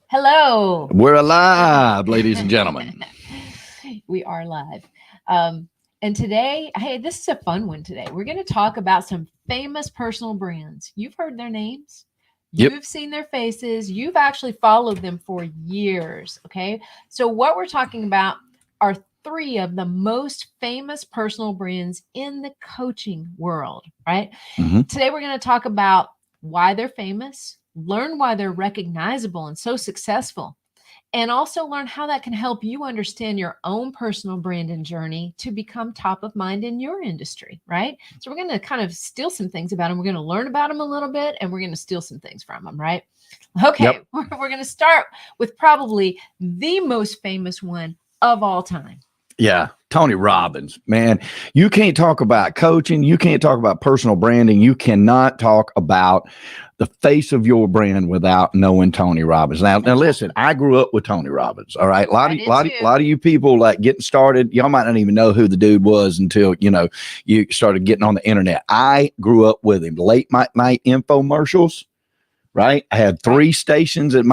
Hello. We're alive, ladies and gentlemen. We are live. And today, hey, this is a fun one today. We're going to talk about some famous personal brands. You've heard their names. Yep. You've seen their faces. You've actually followed them for years. Okay. So what we're talking about are three of the most famous personal brands in the coaching world, right? Mm-hmm. Today, we're going to talk about why they're famous, learn why they're recognizable and so successful, and also learn how that can help you understand your own personal brand and journey to become top of mind in your industry, right? So we're going to kind of steal some things about them. We're going to learn about them a little bit, and we're going to steal some things from them, right? Okay, Yep. we're going to start with probably the most famous one of all time. Yeah, Tony Robbins, man. You can't talk about coaching. You can't talk about personal branding. You cannot talk about the face of your brand without knowing Tony Robbins. Now listen, I grew up with Tony Robbins. All right. A lot of you people like getting started, y'all might not even know who the dude was until, you started getting on the internet. I grew up with him. Late night infomercials. Right. I had 3 stations at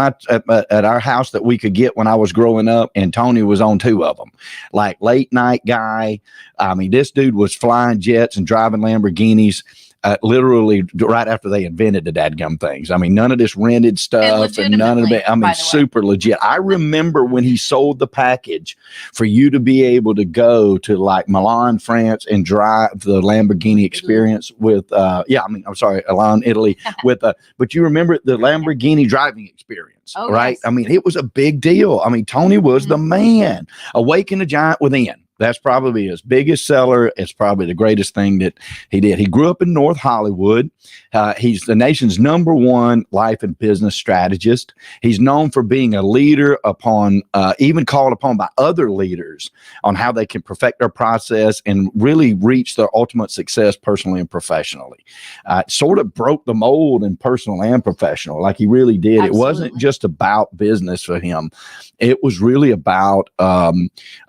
our house that we could get when I was growing up, and Tony was on 2 of them. Like late night guy. I mean, this dude was flying jets and driving Lamborghinis. Literally right after they invented the dadgum things. I mean, none of this rented stuff and none of it. I mean, super legit. I remember when he sold the package for you to be able to go to like Milan, France and drive the Lamborghini experience with, Milan, Italy but you remember the Lamborghini driving experience, right? Yes. I mean, it was a big deal. I mean, Tony was the man. Awaken the Giant Within. That's probably his biggest seller. It's probably the greatest thing that he did. He grew up in North Hollywood. He's the nation's #1 life and business strategist. He's known for being a leader even called upon by other leaders on how they can perfect their process and really reach their ultimate success personally and professionally. Sort of broke the mold in personal and professional, like he really did. Absolutely. It wasn't just about business for him. It was really about a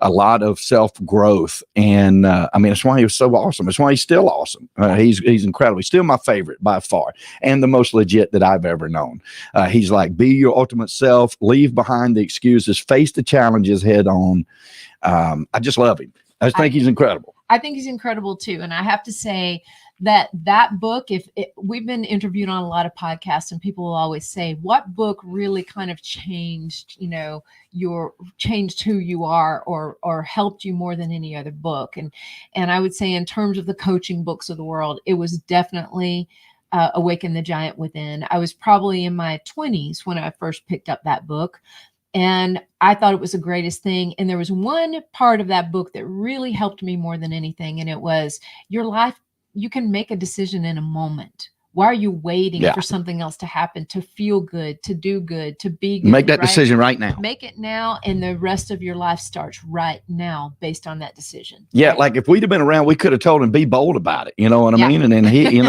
lot of self-growth. And that's why he was so awesome. That's why he's still awesome. He's incredible. He's still my favorite by far and the most legit that I've ever known. He's like, be your ultimate self, leave behind the excuses, face the challenges head on. I just love him. I think he's incredible. I think he's incredible too. And I have to say that book, we've been interviewed on a lot of podcasts, and people will always say, what book really kind of changed, changed who you are or helped you more than any other book. And I would say in terms of the coaching books of the world, it was definitely Awaken the Giant Within. I was probably in my 20s when I first picked up that book. And I thought it was the greatest thing. And there was one part of that book that really helped me more than anything. And it was your life. You can make a decision in a moment. Why are you waiting for something else to happen, to feel good, to do good, to be good? Make that decision right now. Make it now, and the rest of your life starts right now based on that decision. Yeah, right? Like if we'd have been around, we could have told him, be bold about it. You know what I mean? And then he,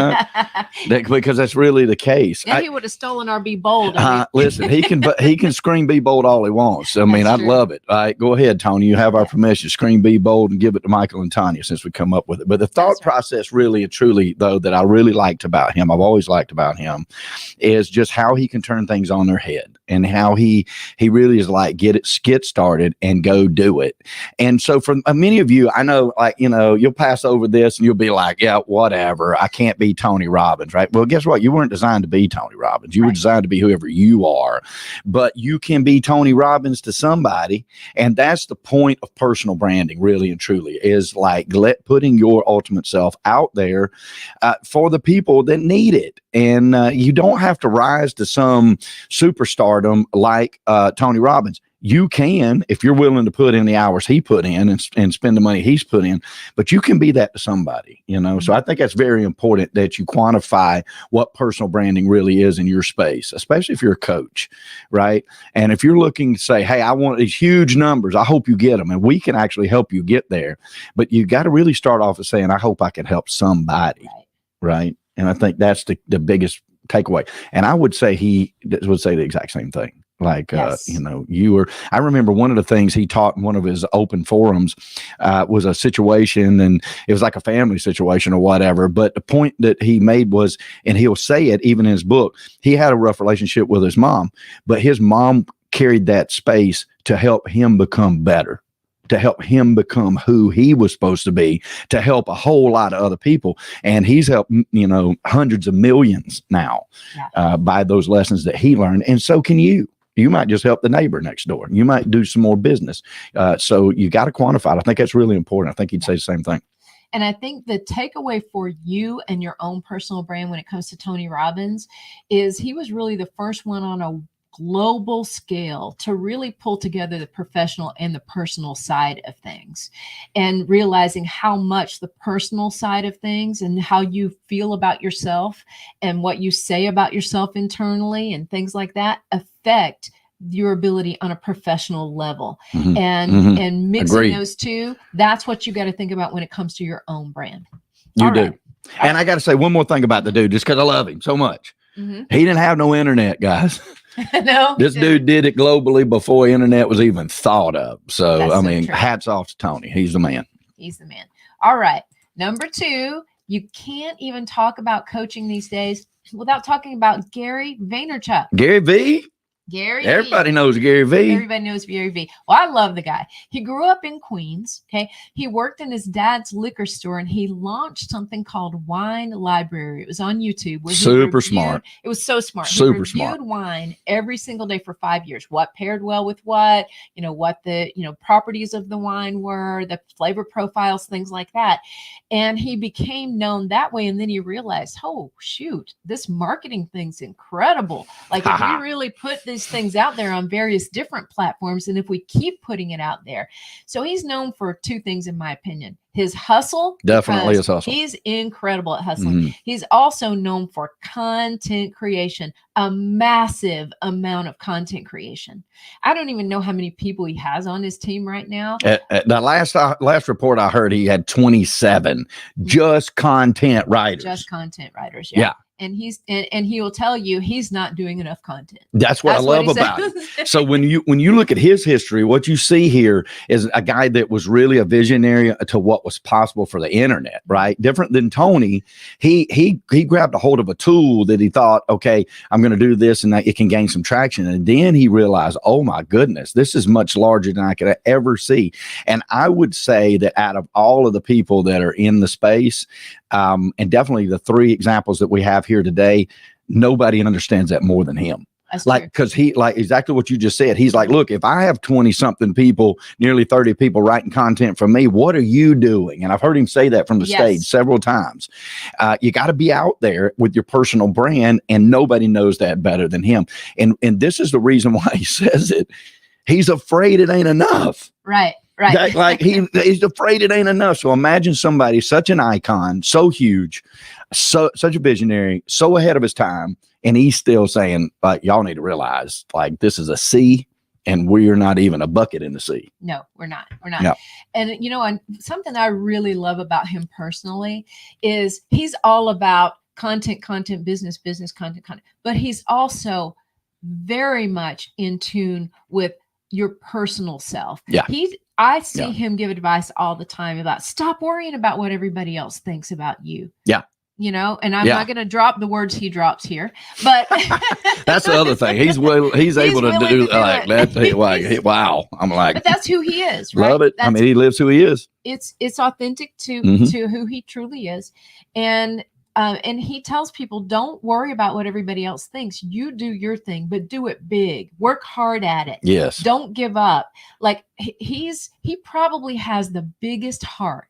because that's really the case. Then he would have stolen our be bold. Listen, he can scream be bold all he wants. I mean, I'd love it. All right, go ahead, Tony. You have our permission. Scream be bold and give it to Michael and Tanya since we come up with it. But the thought process really and truly, though, that I really liked about him, I've always liked about him, is just how he can turn things on their head and how he really is like, get started and go do it. And so for many of you, I know, like, you'll pass over this and you'll be like, yeah, whatever. I can't be Tony Robbins, right? Well, guess what? You weren't designed to be Tony Robbins. You were designed to be whoever you are, but you can be Tony Robbins to somebody. And that's the point of personal branding, really and truly, is like putting your ultimate self out there for the people that need it. And you don't have to rise to some superstardom like Tony Robbins. You can, if you're willing to put in the hours he put in and spend the money he's put in, but you can be that to somebody, So I think that's very important that you quantify what personal branding really is in your space, especially if you're a coach, right? And if you're looking to say, hey, I want these huge numbers, I hope you get them. And we can actually help you get there. But you got to really start off with saying, I hope I can help somebody, right? And I think that's the biggest takeaway. And I would say he would say the exact same thing. Like, Yes. I remember one of the things he taught in one of his open forums was a situation, and it was like a family situation or whatever. But the point that he made was, and he'll say it even in his book, he had a rough relationship with his mom, but his mom carried that space to help him become better, to help him become who he was supposed to be, to help a whole lot of other people. And he's helped, hundreds of millions now by those lessons that he learned. And so can you. You might just help the neighbor next door. You might do some more business. So you got to quantify it. I think that's really important. I think he'd say the same thing. And I think the takeaway for you and your own personal brand when it comes to Tony Robbins is he was really the first one on a global scale to really pull together the professional and the personal side of things, and realizing how much the personal side of things and how you feel about yourself and what you say about yourself internally and things like that affect your ability on a professional level. And mixing those two, that's what you got to think about when it comes to your own brand. You do. Right. And I got to say one more thing about the dude, just because I love him so much. He didn't have no internet, guys. No, this dude did it globally before internet was even thought of. So, that's hats off to Tony. He's the man. He's the man. All right. Number 2, you can't even talk about coaching these days without talking about Gary Vaynerchuk. Gary V? Everybody knows Gary V. Everybody knows Gary V. Well, I love the guy. He grew up in Queens. Okay. He worked in his dad's liquor store, and he launched something called Wine Library. It was on YouTube. Super smart. It was so smart. Super smart. Wine every single day for 5 years. What paired well with what, what the, properties of the wine were, the flavor profiles, things like that. And he became known that way. And then he realized, oh, shoot, this marketing thing's incredible. Like if we really put these things out there on various different platforms, and if we keep putting it out there. So he's known for 2 things, in my opinion. His hustle. Definitely his hustle. He's incredible at hustling. He's also known for content creation, a massive amount of content creation. I don't even know how many people he has on his team right now. The last report I heard, he had 27 just content writers. Just content writers. Yeah. And he will tell you he's not doing enough content. That's what I love about it. So when you look at his history, what you see here is a guy that was really a visionary to what was possible for the internet, right? Different than Tony. He grabbed a hold of a tool that he thought, okay, I'm going to do this and that it can gain some traction. And then he realized, oh my goodness, this is much larger than I could ever see. And I would say that out of all of the people that are in the space, and definitely the 3 examples that we have here today, nobody understands that more than him. That's like, because he, like exactly what you just said, he's like, look, if I have 20 something people, nearly 30 people writing content for me, what are you doing? And I've heard him say that from the stage several times. You got to be out there with your personal brand, and nobody knows that better than him. And this is the reason why he says it. He's afraid it ain't enough. Right. Like he's afraid it ain't enough. So imagine somebody, such an icon, so huge, such a visionary, so ahead of his time, and he's still saying, like, y'all need to realize, like, this is a sea, and we're not even a bucket in the sea. No, we're not. No. And and something I really love about him personally is he's all about content, business, content. But he's also very much in tune with your personal self. Yeah. I see him give advice all the time about stop worrying about what everybody else thinks about you. Yeah. And I'm not going to drop the words he drops here, but that's the other thing. He's able to do like that. Wow. I'm like, but that's who he is. Right? Love it. That's, he lives who he is. It's authentic to who he truly is. And he tells people, don't worry about what everybody else thinks. You do your thing, but do it big. Work hard at it. Yes. Don't give up. Like he probably has the biggest heart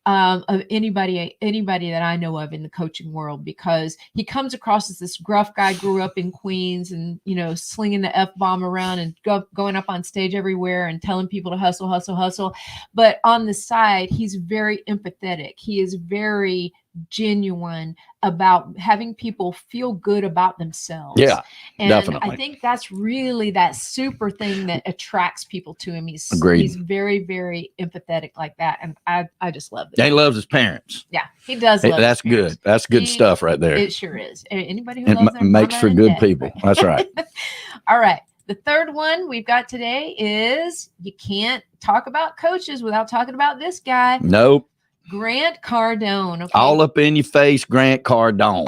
of anybody that I know of in the coaching world, because he comes across as this gruff guy, grew up in Queens, and slinging the F-bomb around and going up on stage everywhere and telling people to hustle. But on the side, he's very empathetic. He is very genuine about having people feel good about themselves. Yeah, and definitely. I think that's really that super thing that attracts people to him. He's very, very empathetic like that, and I just love it. Yeah, he loves his parents. Yeah, he does. Love that's his good. That's good stuff right there. It sure is. Anybody who loves makes for good people. That's right. All right. The third one we've got today is you can't talk about coaches without talking about this guy. Nope. Grant Cardone. Okay. All up in your face, Grant Cardone.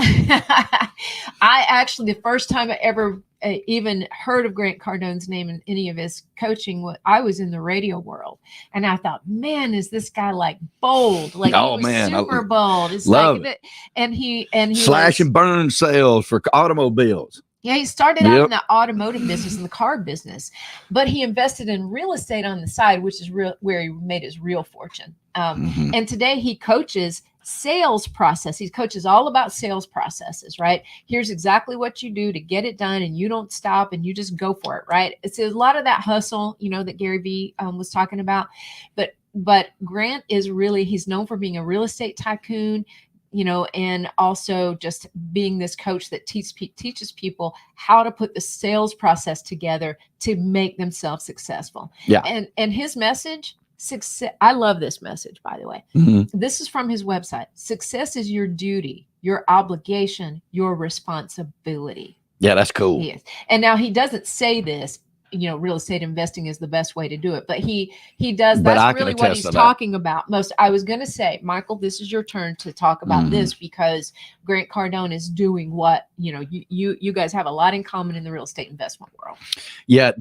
I actually, the first time I ever even heard of Grant Cardone's name in any of his coaching, I was in the radio world, and I thought, man, is this guy like bold? Like, oh he was man, super bold. It's love like it. And he slash and burn sales for automobiles. Yeah, he started out in the automotive business and the car business, but he invested in real estate on the side, which is where he made his real fortune. And today he coaches sales process. He coaches all about sales processes, right? Here's exactly what you do to get it done, and you don't stop and you just go for it, right? It's a lot of that hustle, that Gary Vee was talking about. But Grant is really, he's known for being a real estate tycoon, and also just being this coach that teaches people how to put the sales process together to make themselves successful. Yeah. And his message, success. I love this message, by the way. This is from his website. Success is your duty, your obligation, your responsibility. Yeah, that's cool. He is. And now he doesn't say this, real estate investing is the best way to do it, but he does. That's really what he's talking about most. I was going to say, Michael, this is your turn to talk about this, because Grant Cardone is doing what, you guys have a lot in common in the real estate investment world. Yeah.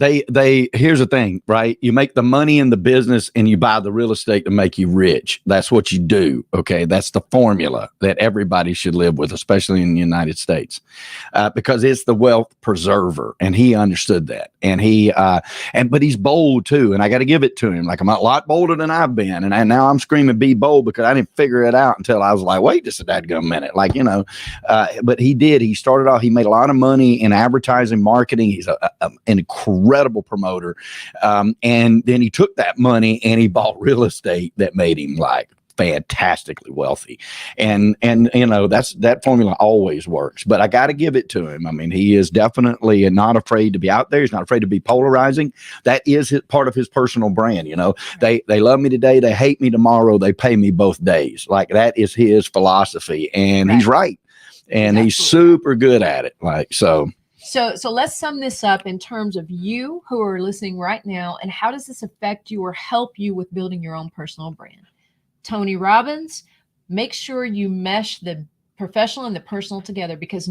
Here's the thing, right? You make the money in the business and you buy the real estate to make you rich. That's what you do. Okay. That's the formula that everybody should live with, especially in the United States, because it's the wealth preserver. And he understood that. And but he's bold too. And I got to give it to him. Like, I'm a lot bolder than I've been. And now I'm screaming, be bold, because I didn't figure it out until I was like, wait just a dadgum minute. Like, but he did. He started off, he made a lot of money in advertising, marketing. He's an incredible promoter. And then he took that money and he bought real estate that made him like fantastically wealthy. And that formula always works, but I got to give it to him. I mean, he is definitely not afraid to be out there. He's not afraid to be polarizing. That is part of his personal brand. They love me today, they hate me tomorrow, they pay me both days. Like, that is his philosophy, and he's right. And he's super good at it. So let's sum this up in terms of you who are listening right now, and how does this affect you or help you with building your own personal brand? Tony Robbins, make sure you mesh the professional and the personal together, because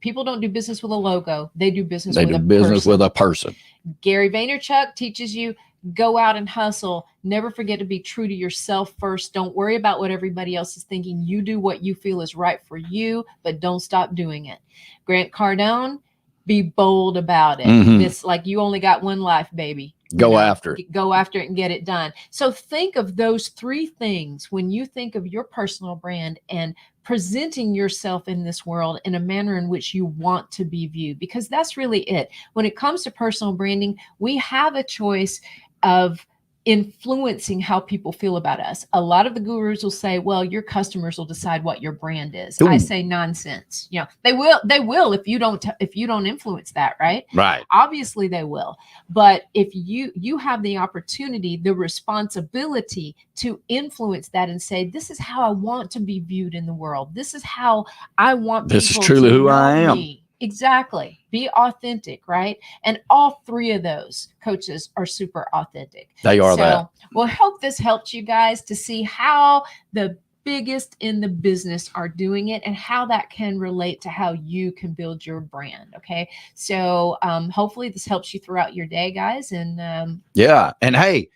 people don't do business with a logo. They do business with a person. Gary Vaynerchuk teaches you, go out and hustle. Never forget to be true to yourself first. Don't worry about what everybody else is thinking. You do what you feel is right for you, but don't stop doing it. Grant Cardone, be bold about it. It's like, you only got one life, baby. Go after it. Go after it and get it done. So think of those three things when you think of your personal brand and presenting yourself in this world in a manner in which you want to be viewed, because that's really it. When it comes to personal branding, we have a choice of influencing how people feel about us. A lot of the gurus will say, well, your customers will decide what your brand is. Ooh. I say nonsense. They will if you don't influence that, right? Right. Obviously they will. But if you have the opportunity, the responsibility to influence that and say, this is how I want to be viewed in the world. This is how I want people to know me. This is truly who I am. Exactly. Be authentic, right? And all three of those coaches are super authentic. They are that. Well, hope this helped you guys to see how the biggest in the business are doing it and how that can relate to how you can build your brand. Okay. So hopefully this helps you throughout your day, guys. And yeah. And hey,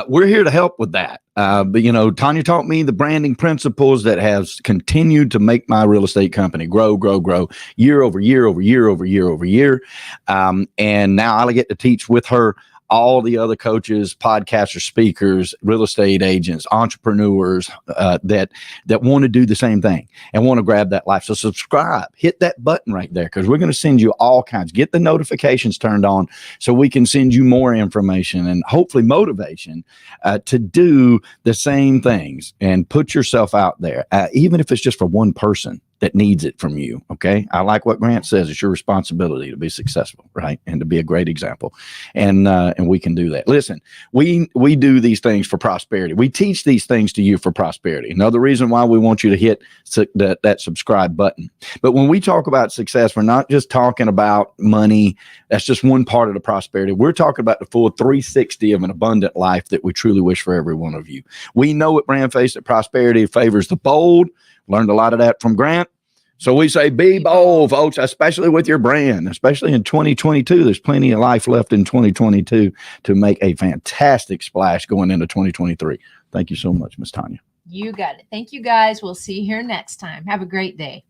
we're here to help with that. But Tanya taught me the branding principles that has continued to make my real estate company grow year over year. And now I get to teach with her all the other coaches, podcasters, speakers, real estate agents, entrepreneurs that want to do the same thing and want to grab that life. So subscribe, hit that button right there, because we're going to send you all kinds. Get the notifications turned on so we can send you more information and hopefully motivation to do the same things and put yourself out there, even if it's just for one person that needs it from you. Okay. I like what Grant says. It's your responsibility to be successful, right? And to be a great example. And we can do that. Listen, we do these things for prosperity. We teach these things to you for prosperity. Another reason why we want you to hit that subscribe button. But when we talk about success, we're not just talking about money. That's just one part of the prosperity. We're talking about the full 360 of an abundant life that we truly wish for every one of you. We know at BrandFace that prosperity favors the bold. Learned a lot of that from Grant. So we say, be bold, folks, especially with your brand, especially in 2022. There's plenty of life left in 2022 to make a fantastic splash going into 2023. Thank you so much, Miss Tanya. You got it. Thank you, guys. We'll see you here next time. Have a great day.